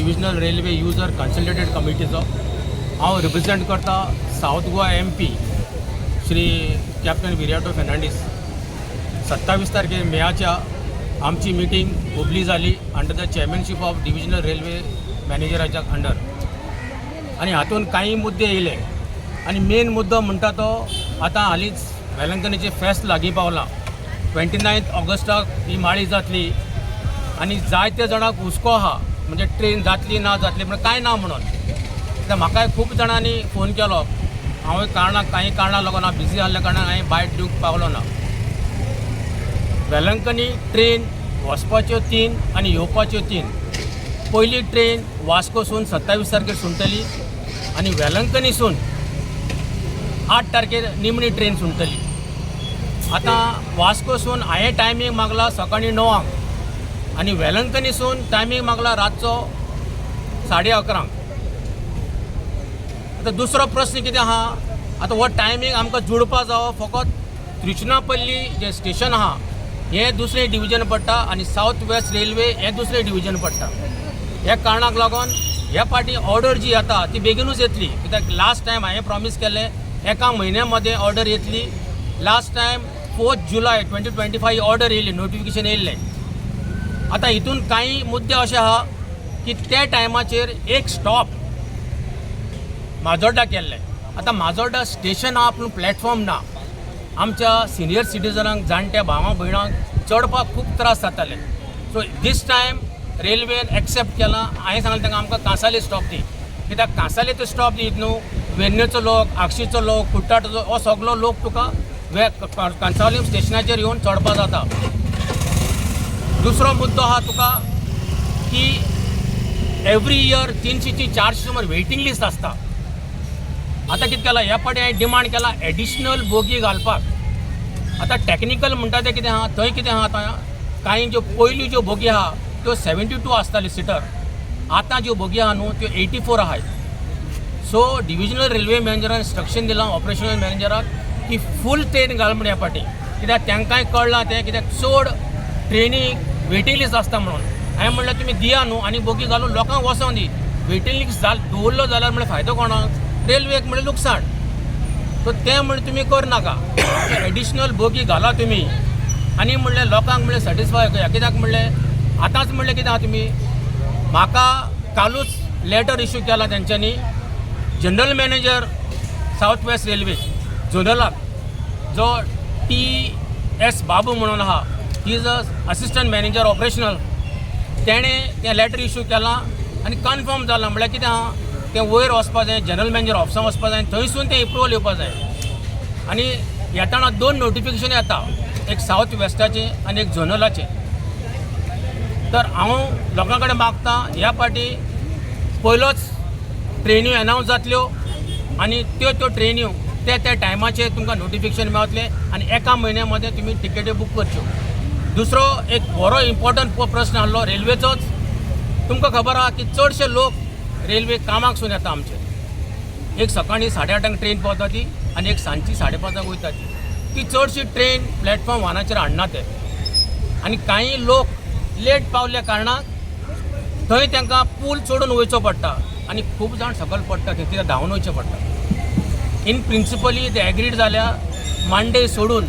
Divisional railway user consultative कमिटीचो हांव represent करता south Goa MP Shri captain Viriato Fernandes. 27 तारखेर मेच्या आमची मिटींग हुबली जाली under the chairmanship of divisional railway मॅनेजराच्या अंडर. आणि हातून काही मुद्दे येयले आणि मेन मुद्दो म्हणटा तो आतां हालींच वेलंकनीचे फेस्त लागीं पावलां. 29 ऑगस्टाक ही माळी जातली आणि जायते जाणांक हुस्को आहा म्हणजे ट्रेन जातली ना जातली पण कांय ना म्हणून. कित्याक म्हाकाय खूब जाणांनी फोन केलो. हांवें काही कारणां लागून हांव बिजी आसल्या कारणान हांवें बायट दिवंक पावलो ना. वेलंकनी ट्रेन वचपाच्यो 3 आनी येवपाच्यो 3. पयली ट्रेन वास्कोसून 27 तारखेर सुटली आणि वेलंकनीसून 8 तारखेर निमणी ट्रेन सुटली. आतां वास्कोसून हांवें टायमींग मागला सकाळीं 9 आणि वेलंकनीसून टायमींग मागला रातचो 11:30. आतां दुसरो प्रश्न कितें आहा, आतां हो टायमींग आमकां जुळपा जावो फकत त्रिचुनापल्ली जे स्टेशन आहा हे दुसरें डिव्हिजन पडटा आणि साऊथ वेस्ट रेल्वे हे दुसरें डिव्हिजन पडटा. ह्या कारणाक लागून ह्या पाटी ऑर्डर जी येता ती बेगीनूच येतली. कित्याक लास्ट टायम हांवें प्रॉमीस केलें एका म्हयन्या मध्ये ऑर्डर येतली. लास्ट टायम 4 जुलय 2025 ऑर्डर येयली, नोटिफिकेशन येयल्लें. आतां हितून काही मुद्दे अशे आहा की त्या टायमाचेर एक स्टॉप माजोड्डा केल्लें. आतां माजोड्डा स्टेशन आहा पूण प्लॅटफॉर्म ना. आमच्या सिनियर सिटीजनांक जाणट्या भावां भयणांक चडपाक खूब त्रास जाताले. सो दीस टायम रेल्वेन एक्सेप्ट केलां. हांवें सांगलें तांकां आमकां कांसाले स्टॉप दी. कित्याक कांसाले तो स्टॉप दीत न्हू, वेर्णेचो लोक, आक्षीचो लोक, कुट्टाटचो हो सगळो लोक तुका कांसावलीम स्टेशनाचेर येवन चडपा जाता. दुसरो मुद्दो आहा तुका की एवरी इयर 300 ची 400 सुमार वेटिंग लिस्ट आसता. आतां कितें केलां ह्या फावटी हांवें डिमांड केला एडिशनल बोगी घालपाक. आतां टॅक्निकल म्हणटा तें कितें आहा, थंय कितें आहा आतां कांय ज्यो पयल्यो ज्यो बोगी आहा त्यो 72 आसताल्यो सिटर. आतां ज्यो बोगी आहा न्हू त्यो 84 आहाय. सो डिव्हिजनल रेल्वे मॅनेजरान इंस्ट्रक्शन दिलां ऑपरेशनल मॅनेजराक की फूल ट्रेन घाल म्हणून ह्या फावटी. कित्याक तांकांय कळलां तें कित्याक चड ट्रेनीक वेटिंग लिस्ट आसता म्हणून. हांवें म्हणल्यार तुमी दिया न्हू आनी बोगी घालून लोकांक वचोंक दी. वेटिंग लिस्ट दवरलो जाल्यार म्हणल्यार फायदो कोणाक, रेल्वेक म्हणजे लुकसाण. सो तें म्हणजे तुमी करनाका. एडिशनल बोगी घाला तुमी आनी म्हणलें लोकांक म्हणलें सॅटिस्फाय करया. कित्याक म्हणलें आतांच म्हणलें कितें आहा तुमी म्हाका कालूच लेटर इश्यू केला तेंच्यांनी general manager south west railway झोनलाक जो TS बाबू म्हणून आहा, ही is a assistant manager operational. तेणें तें लेटर इश्यू केलां आनी कन्फर्म जालां. म्हणल्यार कितें आहा तें वयर वचपा जाय, जनरल मॅनेजर ऑफिसान वचपा जाय, थंयसून तें एप्रुवल येवपा जाय. आनी येताना 2 नोटिफिकेशन येता, एक साऊथ वेस्टाचें आनी एक झोनलाचें. तर हांव लोकां कडेन मागतां ह्या फावटी पयलोच ट्रेन्यो अनावन्स जातल्यो आनी त्यो ट्रेन्यो त्या टायमाचेर तुमकां नोटिफिकेशन मेळटलें आनी एका म्हयन्या मध्ये तुमी टिकेटी बूक करच्यो. दुसरो एक बरो इम्पॉर्टंट प्रश्न आसलो रेल्वेचोच. तुमकां खबर आहा की चडशे लोक रेल्वे कामाक सून येता आमचे. एक सकाळीं 8:30 ट्रेन पावता ती आनी एक सांजची 5:30 वयता ती चडशी ट्रेन प्लॅटफॉर्म 1चेर हाडना ते. आनी काही लोक लेट पावल्या कारणाक थंय तांकां पूल चडून वयचो पडटा आनी खूब जाण सकयल पडटा थंय कित्याक धांवन वयचें पडटा. इन प्रिंसिपली ते एग्रीड जाल्या मांडे सोडून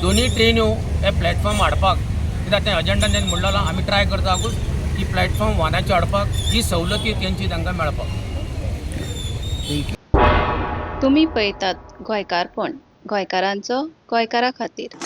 दोनी ट्रेन्यो हे प्लॅटफॉर्म हाडपाक. कित्याक तें अजेंडान तेणें म्हणलेलां आमी ट्राय करता आगूच की प्लॅटफॉर्म 1चेर हाडपाक ही सवलती तेंची तांकां मेळपाक. तुम्ही पळयतात गोंयकारपण, गोंयकारांचो गोंयकारा खातीर.